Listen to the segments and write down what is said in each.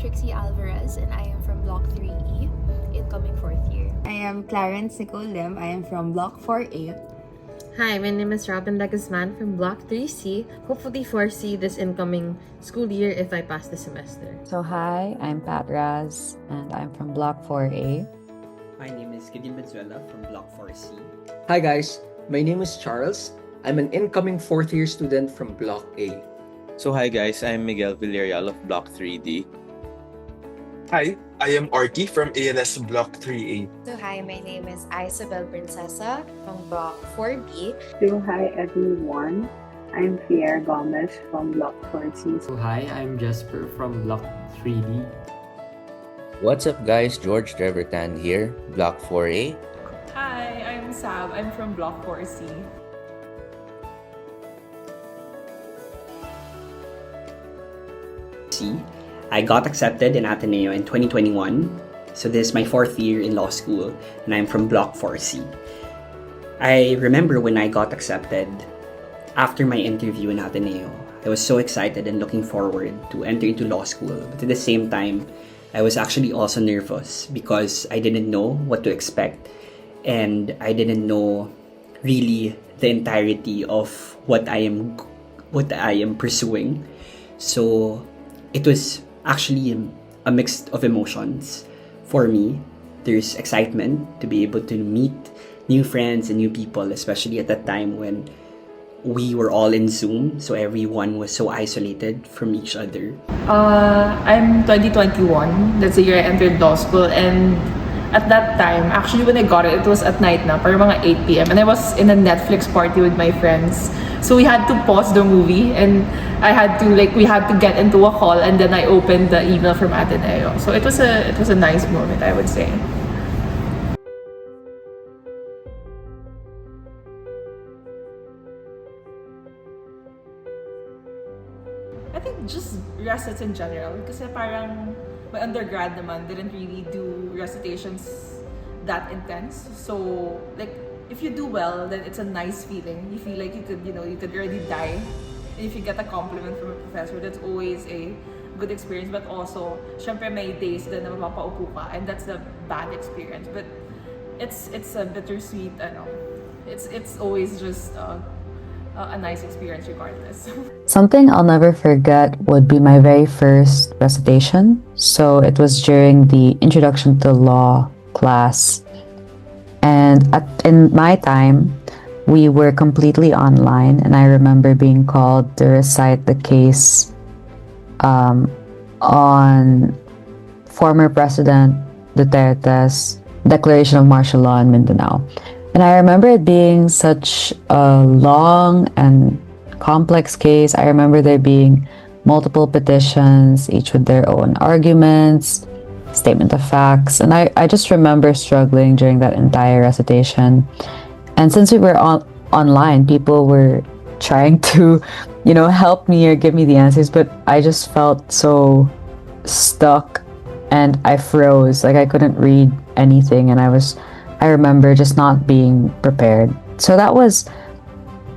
Trixie Alvarez and I am from Block 3E, incoming 4th year. I am Clarence Nicole Lim. I am from Block 4A. Hi, my name is Robin Legasman from Block 3C. Hopefully 4C this incoming school year if I pass the semester. So hi, I'm Pat Raz and I'm from Block 4A. My name is Gideon Benzuela from Block 4C. Hi guys, my name is Charles. I'm an incoming 4th year student from Block A. So hi guys, I'm Miguel Villarreal of Block 3D. Hi, I am Artie from ALS Block 3A. So hi, my name is Isabel Princesa from Block 4B. So hi everyone, I'm Pierre Gomez from Block 4C. So hi, I'm Jasper from Block 3D. What's up guys, George Trevertan here, Block 4A. Hi, I'm Sab, I'm from Block 4C. I got accepted in Ateneo in 2021. So this is my 4th year in law school and I'm from Block 4C. I remember when I got accepted after my interview in Ateneo. I was so excited and looking forward to enter into law school. But at the same time, I was actually also nervous because I didn't know what to expect and I didn't know really the entirety of what I am pursuing. So it was actually a mix of emotions for me. There's excitement to be able to meet new friends and new people, especially at that time when we were all in Zoom, so everyone was so isolated from each other. I'm 2021. That's the year I entered law school, and at that time, actually when I got it, it was at night na, parang mga 8 p.m. And I was in a Netflix party with my friends. So we had to pause the movie and we had to get into a call and then I opened the email from Ateneo. So it was a nice moment, I would say. I think just recits in general kasi parang my undergrad naman didn't really do recitations that intense. So like if you do well, then it's a nice feeling. You feel like you could already die. And if you get a compliment from a professor, that's always a good experience. But also, syempre may days na mapapaupo ka, and that's the bad experience. But it's a bittersweet, it's always just a nice experience regardless. Something I'll never forget would be my very first recitation. So it was during the Introduction to Law class. And in my time, we were completely online, and I remember being called to recite the case on former President Duterte's declaration of martial law in Mindanao. And I remember it being such a long and complex case. I remember there being multiple petitions, each with their own arguments, statement of facts, and I just remember struggling during that entire recitation. And since we were online, people were trying to, help me or give me the answers, but I just felt so stuck and I froze, like I couldn't read anything, and I remember just not being prepared. So that was,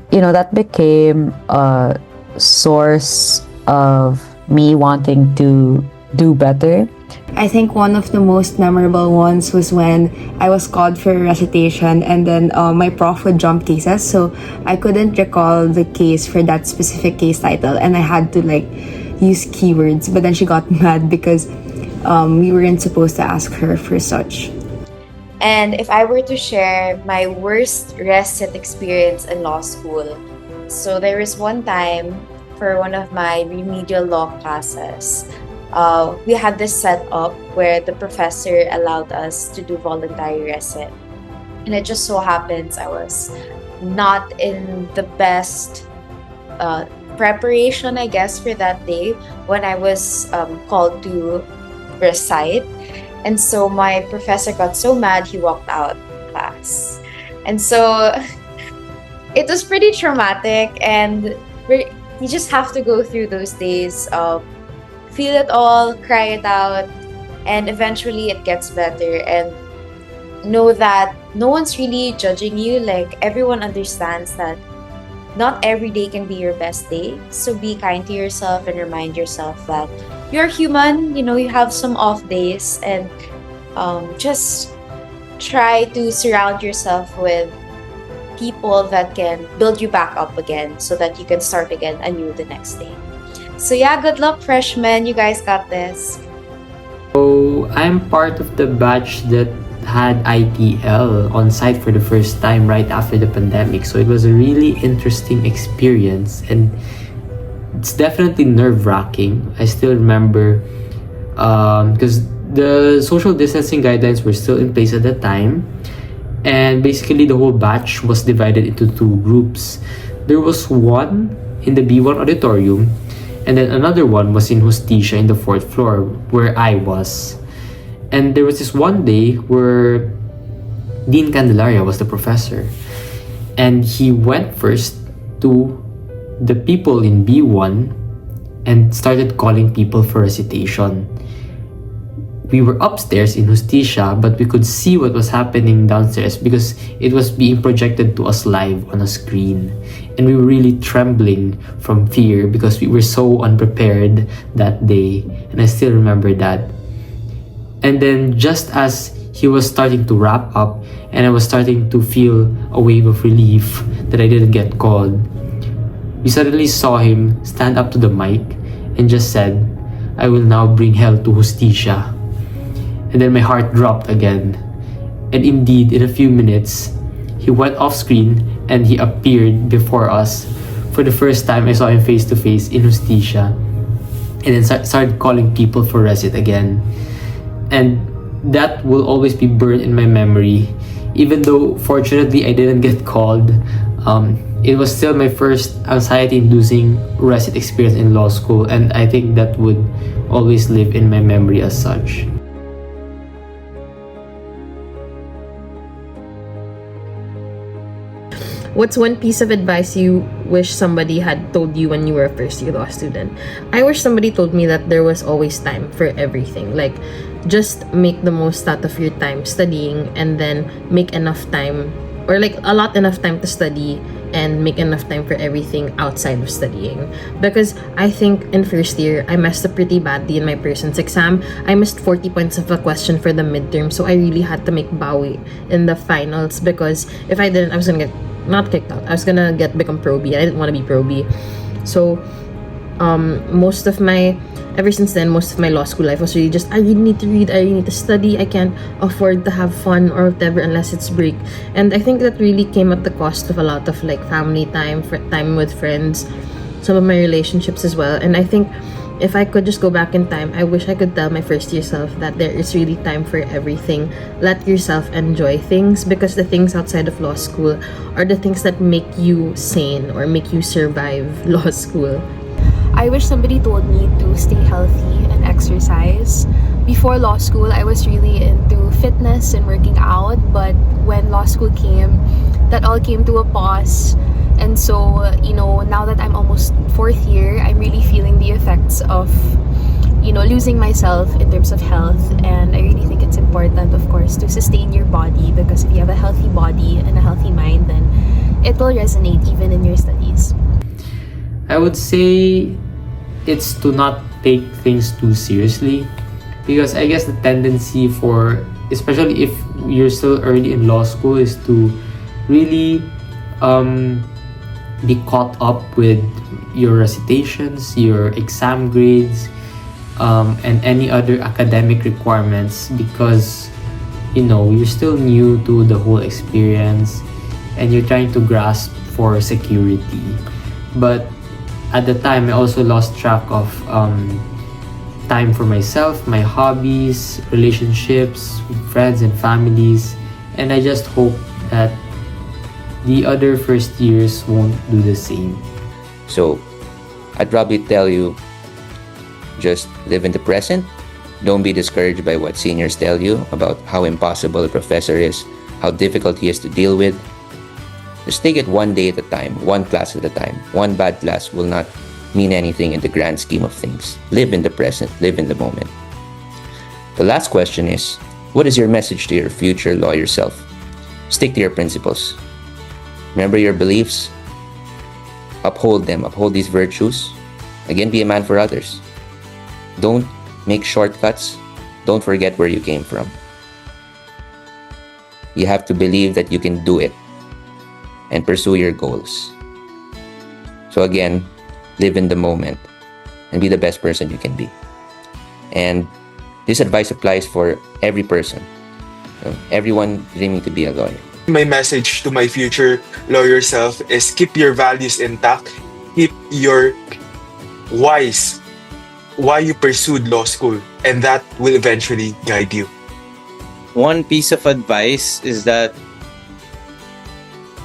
that became a source of me wanting to do better. I think one of the most memorable ones was when I was called for a recitation and then my prof would jump cases, so I couldn't recall the case for that specific case title and I had to use keywords, but then she got mad because we weren't supposed to ask her for such. And if I were to share my worst recit experience in law school, so there was one time for one of my remedial law classes, we had this setup where the professor allowed us to do voluntary recit. And it just so happens I was not in the best preparation, I guess, for that day when I was called to recite. And so my professor got so mad, he walked out of class. And so it was pretty traumatic, and you just have to go through those days of feel it all, cry it out, and eventually it gets better. And know that no one's really judging you. Like, everyone understands that not every day can be your best day. So be kind to yourself and remind yourself that you're human, you have some off days, and just try to surround yourself with people that can build you back up again so that you can start again anew the next day. So yeah, good luck, freshmen. You guys got this. So I'm part of the batch that had ITL on site for the first time right after the pandemic. So it was a really interesting experience, and it's definitely nerve-wracking. I still remember because the social distancing guidelines were still in place at the time, and basically the whole batch was divided into two groups. There was one in the B1 auditorium, and then another one was in Justicia in the 4th floor where I was. And there was this one day where Dean Candelaria was the professor, and he went first to the people in B1 and started calling people for recitation. We were upstairs in Justicia, but we could see what was happening downstairs because it was being projected to us live on a screen. And we were really trembling from fear because we were so unprepared that day. And I still remember that. And then just as he was starting to wrap up and I was starting to feel a wave of relief that I didn't get called, we suddenly saw him stand up to the mic and just said, "I will now bring hell to Justicia." And then my heart dropped again. And indeed, in a few minutes, he went off screen and he appeared before us. For the first time, I saw him face to face in Justicia. And then started calling people for recit again. And that will always be burned in my memory. Even though, fortunately, I didn't get called, it was still my first anxiety-inducing recit experience in law school. And I think that would always live in my memory as such. What's one piece of advice you wish somebody had told you when you were a first year law student? I wish somebody told me that there was always time for everything. Like, just make the most out of your time studying, and then make enough time, or like allot enough time to study and make enough time for everything outside of studying. Because I think in first year, I messed up pretty badly in my person's exam. I missed 40 points of a question for the midterm, so I really had to make bawi in the finals, because if I didn't, I was gonna get not kicked out. I was gonna become pro B. I didn't want to be pro B. So ever since then, most of my law school life was really just, I really need to read, I really need to study, I can't afford to have fun or whatever unless it's break. And I think that really came at the cost of a lot of like family time, time with friends, some of my relationships as well. And I think if I could just go back in time, I wish I could tell my first year self that there is really time for everything. Let yourself enjoy things, because the things outside of law school are the things that make you sane or make you survive law school. I wish somebody told me to stay healthy and exercise. Before law school, I was really into fitness and working out, but when law school came, that all came to a pause. And so, now that I'm almost 4th year, I'm really feeling the effects of, losing myself in terms of health. And I really think it's important, of course, to sustain your body, because if you have a healthy body and a healthy mind, then it will resonate even in your studies. I would say it's to not take things too seriously, because I guess the tendency for, especially if you're still early in law school, is to really be caught up with your recitations, your exam grades, and any other academic requirements, because you're still new to the whole experience and you're trying to grasp for security. But at the time, I also lost track of time for myself, my hobbies, relationships with friends and families, and I just hope that the other first years won't do the same. So, I'd probably tell you, just live in the present. Don't be discouraged by what seniors tell you about how impossible a professor is, how difficult he is to deal with. Just take it one day at a time, one class at a time. One bad class will not mean anything in the grand scheme of things. Live in the present, live in the moment. The last question is, what is your message to your future lawyer self? Stick to your principles. Remember your beliefs. Uphold them, uphold these virtues. Again, be a man for others. Don't make shortcuts. Don't forget where you came from. You have to believe that you can do it and pursue your goals. So again, live in the moment and be the best person you can be. And this advice applies for every person. Everyone dreaming to be a lawyer. My message to my future lawyer self is keep your values intact. Keep your whys, why you pursued law school, and that will eventually guide you. One piece of advice is that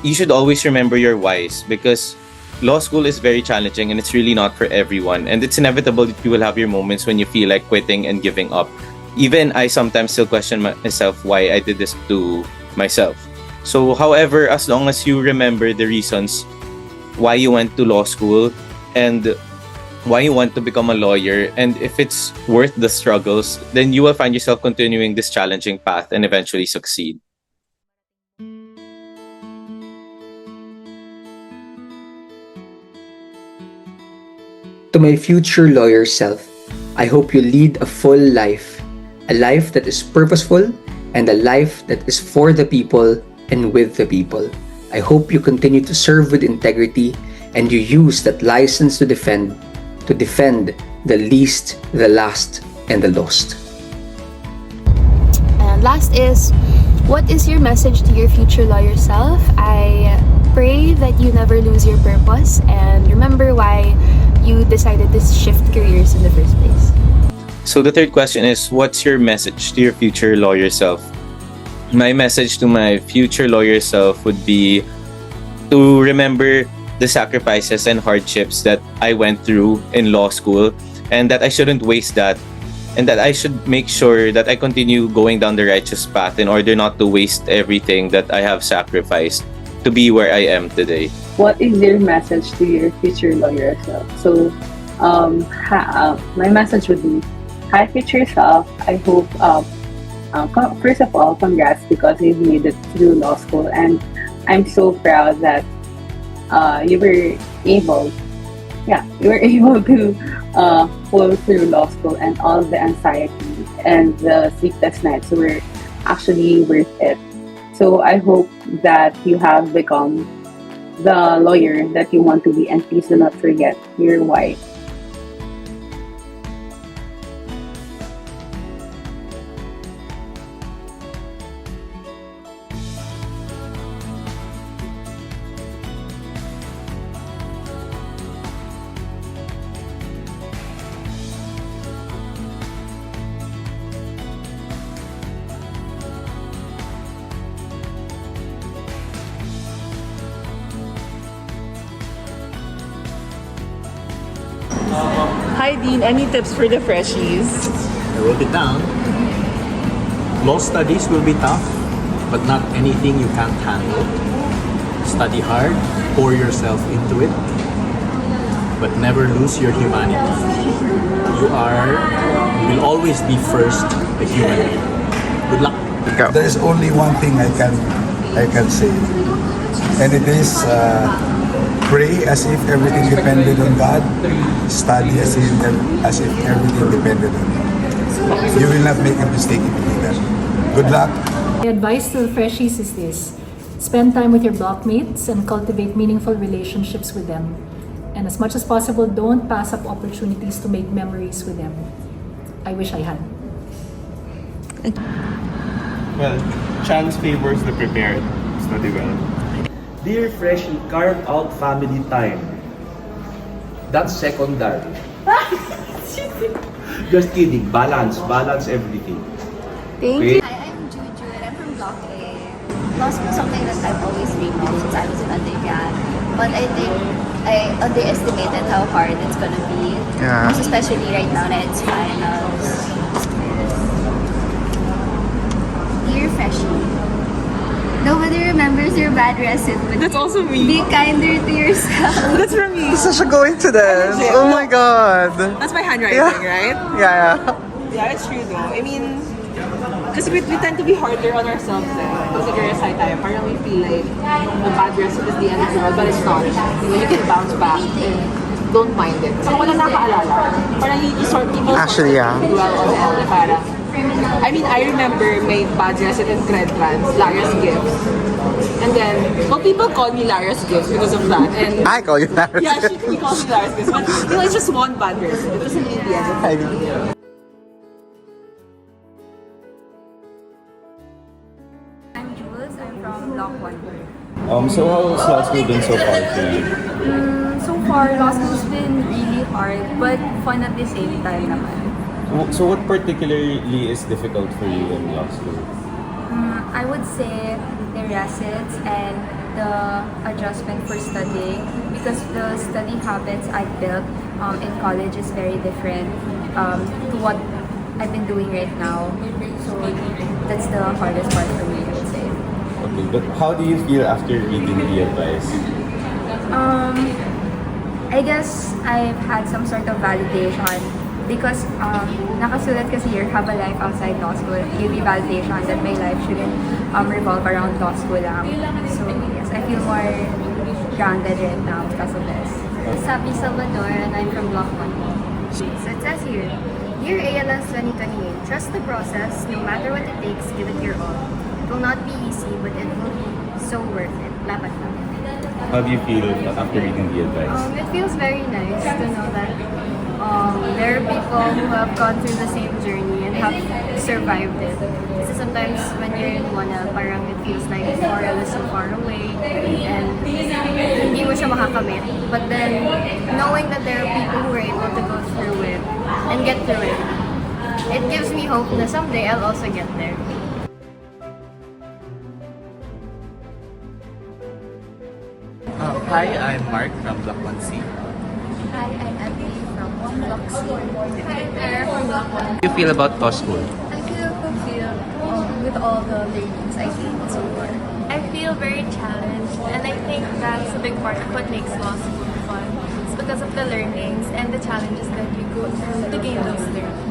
you should always remember your whys, because law school is very challenging and it's really not for everyone. And it's inevitable that you will have your moments when you feel like quitting and giving up. Even I sometimes still question myself why I did this to myself. So, however, as long as you remember the reasons why you went to law school and why you want to become a lawyer, and if it's worth the struggles, then you will find yourself continuing this challenging path and eventually succeed. To my future lawyer self, I hope you lead a full life, a life that is purposeful and a life that is for the people and with the people. I hope you continue to serve with integrity and you use that license to defend the least, the last, and the lost. And last is, what is your message to your future lawyer self? I pray that you never lose your purpose and remember why you decided to shift careers in the first place. So the third question is, what's your message to your future lawyer self? My message to my future lawyer self would be to remember the sacrifices and hardships that I went through in law school, and that I shouldn't waste that, and that I should make sure that I continue going down the righteous path in order not to waste everything that I have sacrificed to be where I am today. What is your message to your future lawyer self? So, my message would be, hi future self, I hope, first of all, congrats because you've made it through law school, and I'm so proud that you were able to pull through law school, and all of the anxiety and the sleepless nights were actually worth it. So I hope that you have become the lawyer that you want to be, and please do not forget your why. Hi Dean, any tips for the freshies? I wrote it down. Law studies will be tough, but not anything you can't handle. Study hard, pour yourself into it, but never lose your humanity. You will always be first a human being. Good luck. There is only one thing I can say, and it is pray as if everything depended on God. Study as if everything depended on you. You will not make a mistake if you do that. Good luck. My advice to the freshies is this: spend time with your blockmates and cultivate meaningful relationships with them. And as much as possible, don't pass up opportunities to make memories with them. I wish I had. Well, chance favors the prepared. Study well. Dear Freshie, carve out family time. That's secondary. Just kidding. Balance everything. Thank you. Hi, I'm Juju and I'm from Block A. Law school is something that I've always dreamed of since I was an undergrad. But I think I underestimated how hard it's gonna be. Yeah. Most especially right now that it's finals. Dear Freshie, nobody remembers your bad recit, but that's also me. Be kinder to yourself. That's from me. Such a coincidence. Oh my god. That's my handwriting, right? Yeah. Yeah, it's true though. I mean, because we tend to be harder on ourselves kasi recite tayo. Parang we feel like the bad recit is the end of the world, but it's not. You know, you can bounce back. And don't mind it. So wala nakaalala. Parang you sort people Actually, yeah. well on it. Parang, I mean, I remember my bad resident cred plans, Lara's Gifts. And then, well, people call me Lara's Gifts because of that. And I call you that. yeah, she calls me Lara's Gifts. But, you know, it's just one bad resident. It doesn't mean the end of I it. know. I'm Jules. I'm from Block 1. So how has law school been so far for you? So far, law school's been really hard, but fun at the same time naman. So what particularly is difficult for you in law school? I would say the recits and the adjustment for studying, because the study habits I built in college is very different to what I've been doing right now. So that's the hardest part for me, I would say. Okay, but how do you feel after reading the advice? I guess I've had some sort of validation because nakasulat kasi here, have a life outside law school. Give me validation that my life shouldn't revolve around law school lang. So yes, I feel more grounded right now because of this. Sabi Salvador, and I'm from Block 1. So it says here, Dear ALS 2028, trust the process. No matter what it takes, give it your all. It will not be easy, but it will be so worth it. Laban lang. How do you feel after reading the advice? It feels very nice to know that there are people who have gone through the same journey and have survived it. Kasi sometimes when you're in one, parang it feels like moral is so far away and hindi mo siya makakamit. But then, knowing that there are people who are able to go through it and get through it, it gives me hope na someday I'll also get there. Hi, I'm Mark from Block 1C. Hi, I'm Ateneo from Block C. I'm from Block 1. How do you feel about law school? I feel fulfilled with all the learnings I gained so far. I feel very challenged, and I think that's a big part of what makes law school fun. It's because of the learnings and the challenges that you go through to gain those learnings.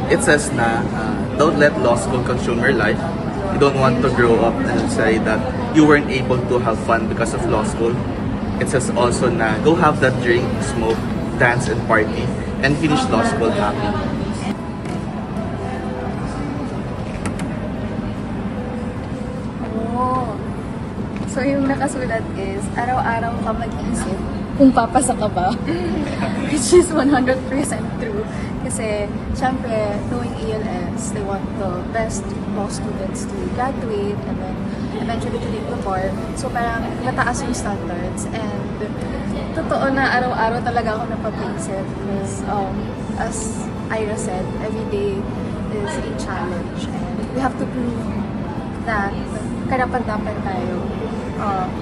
It says na don't let law school consume your life. You don't want to grow up and say that you weren't able to have fun because of law school. It says also na go have that drink, smoke, dance and party, and finish law school happy. Oh. So yung nakasulat is, araw-araw ka mag-isip kung papasa ka ba. Which is 100% true. Kasi, syempre, knowing ALS, they want the best law students to graduate and then eventually to take the bar. So parang mataas yung standards. And totoo na araw-araw talaga ako napapaisip. Because as Ira said, every day is a challenge. And we have to prove that karapat-dapat tayo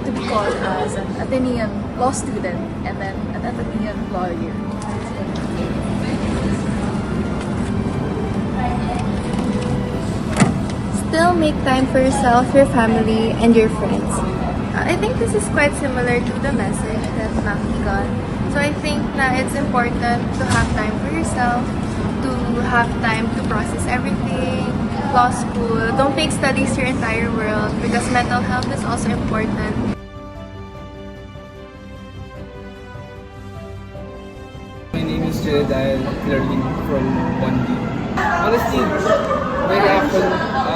to be called as an Atenean law student and then an Atenean lawyer. Still make time for yourself, your family, and your friends. I think this is quite similar to the message that Maki got. So I think that it's important to have time for yourself, to have time to process everything, law school. Don't make studies your entire world because mental health is also important. My name is Jedediah, learning from 1D. Honestly, very often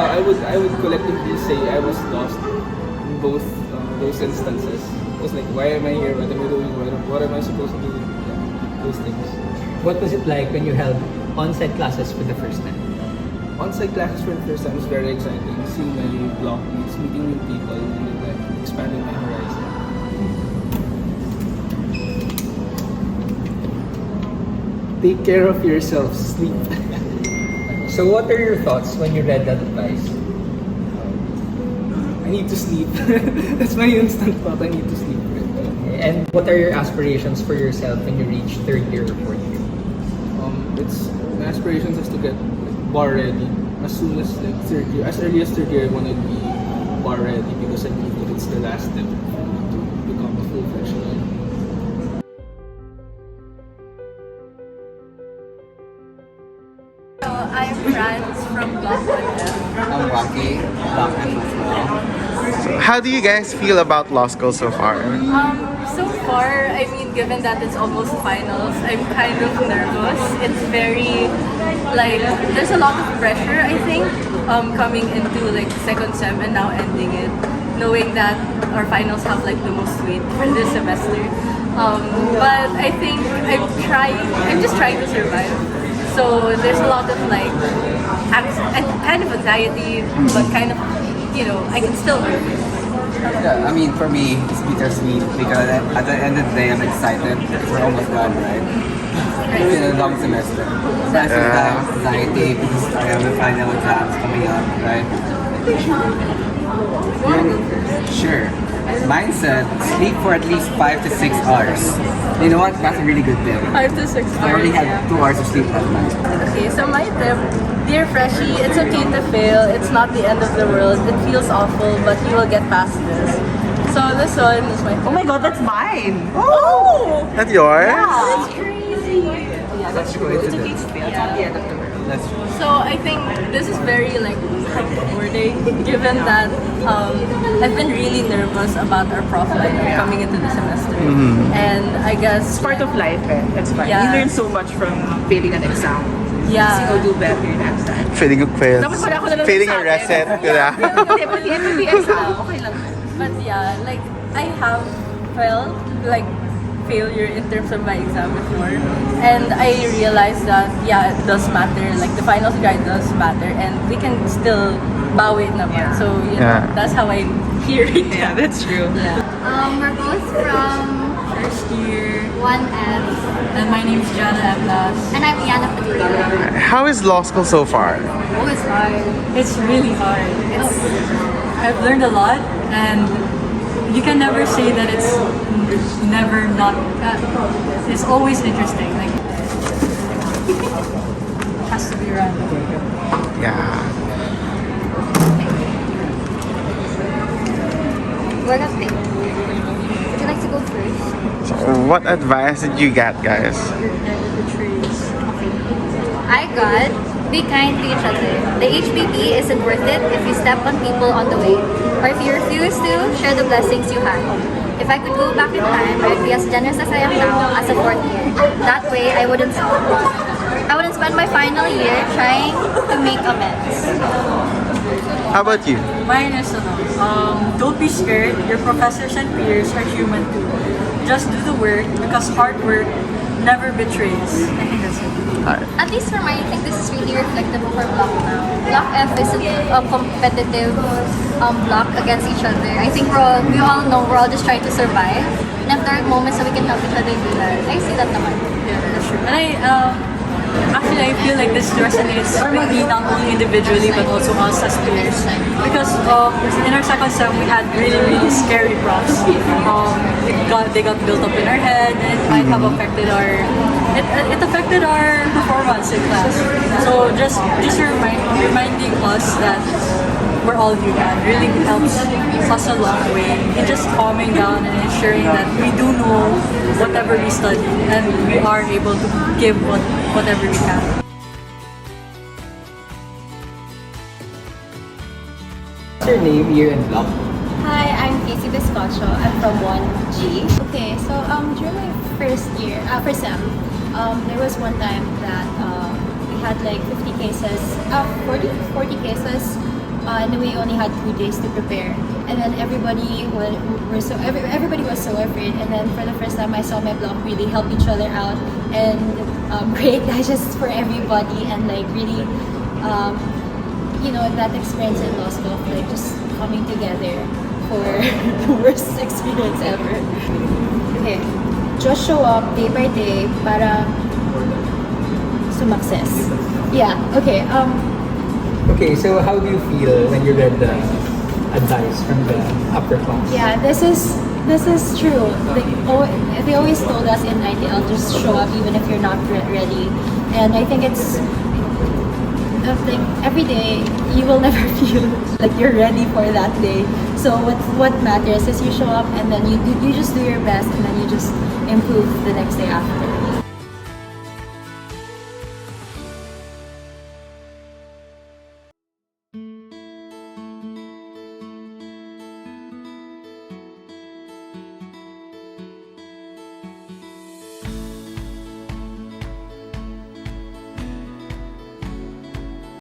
I would collectively say I was lost in both those instances. It was like, why am I here? What am I doing? What am I supposed to do? Yeah, those things. What was it like when you held on-site classes for the first time? On-site classes for the first time was very exciting. Seeing my blockmates, meeting new people, and like expanding my horizon. Take care of yourself. Sleep. So what are your thoughts when you read that advice? I need to sleep. That's my instant thought. I need to sleep. And what are your aspirations for yourself when you reach third year or fourth year? My aspirations is to get bar ready as soon as like third year. As early as third year, I want to be bar ready because I believe that it's the last step for me to become a full-fledged lawyer. So I'm Franz from Block 1F. I'm Rocky, Block F as well. How do you guys feel about law school so far? So far, I mean, given that it's almost finals, I'm kind of nervous. It's very, like, there's a lot of pressure, I think, coming into, like, second sem and now ending it, knowing that our finals have, like, the most weight for this semester. But I think I'm just trying to survive. So there's a lot of, like, kind of anxiety, but kind of, you know, I can still work. Yeah, I mean, for me, it's bittersweet because at the end of the day, I'm excited because we're almost done, right? It's been a long semester. But sometimes anxiety because I have the final exams coming up, right? Sure. Mine said sleep for at least 5 to 6 hours. You know what? That's a really good tip. 5 to 6 hours. I already had 2 hours of sleep that night. Okay, so my tip, dear Freshie, it's okay to fail. It's not the end of the world. It feels awful, but you will get past this. So this one is my. Oh my god, that's mine! Oh! That's yours? Yeah, that's crazy. Yeah, that's true. It's okay to fail. It's not the end of the world. That's true. So I think this is very like rewarding, given that I've been really nervous about our prof line coming into the semester, and I guess It's part of life, eh? That's fine. Yeah. You learn so much from failing an exam. Yeah. So you'll do better next time. Feeling a quiz. Dapat pala ako na lang Feeling a nagsabi. reset. Yeah. Hindi, pati every exam, okay lang. But yeah, like I have felt like failure in terms of my exam before, and I realized that yeah, it does matter. Like the finals grade does matter, and we can still bow it naman. So you know, that's how I hear it. Yeah, that's true. Yeah. We're both from First year, 1F. and my name is Jana Ablas. And I'm Iana Padilla. How is law school so far? Oh, it's hard. It's really hard. I've learned a lot, and you can never say that it's never not. It's always interesting. Like has to be random. Yeah. We're not big. Would you like to go first? So what advice did you get, guys? I got be kind to each other. The HPP isn't worth it if you step on people on the way. Or if you refuse to, share the blessings you had. If I could go back in time, I'd be as generous as I am now as a fourth year. That way, I wouldn't spend my final year trying to make amends. How about you? Mine is don't be scared. Your professors and peers are human too. Just do the work because hard work never betrays. I think that's it. At least for mine, I think this is really reflective of our block now. Block F is a competitive block against each other. I think we all know we're all just trying to survive. And if there are moments that we can help each other do that, I see that naman. Yeah, that's true. And actually, I feel like this resonates with me not only individually but also us as peers. Because in our second sem, we had really scary profs. They got built up in our head, and it might have affected it affected our performance in class. So just reminding us that we're all human really helps us a long way in just calming down and ensuring that we do know whatever we study and we are able to give whatever we can. What's your name, year, and block? Hi, I'm Casey Biscoccio. I'm from 1G. Okay, so during my first sem, there was one time that we had like 50 cases, 40 cases, and we only had 2 days to prepare. And then everybody was so afraid. And then for the first time, I saw my block really help each other out and create digests for everybody, and like really, you know, that experience in law school of like just coming together for the worst experience ever. Okay, just show up day by day para success. Yeah. Okay. Okay, so how do you feel when you read the advice from the upper class? Yeah, this is true. They always told us in ITL, just show up even if you're not ready. And I think it's like every day you will never feel like you're ready for that day. So what matters is you show up and then you just do your best and then you just improve the next day after.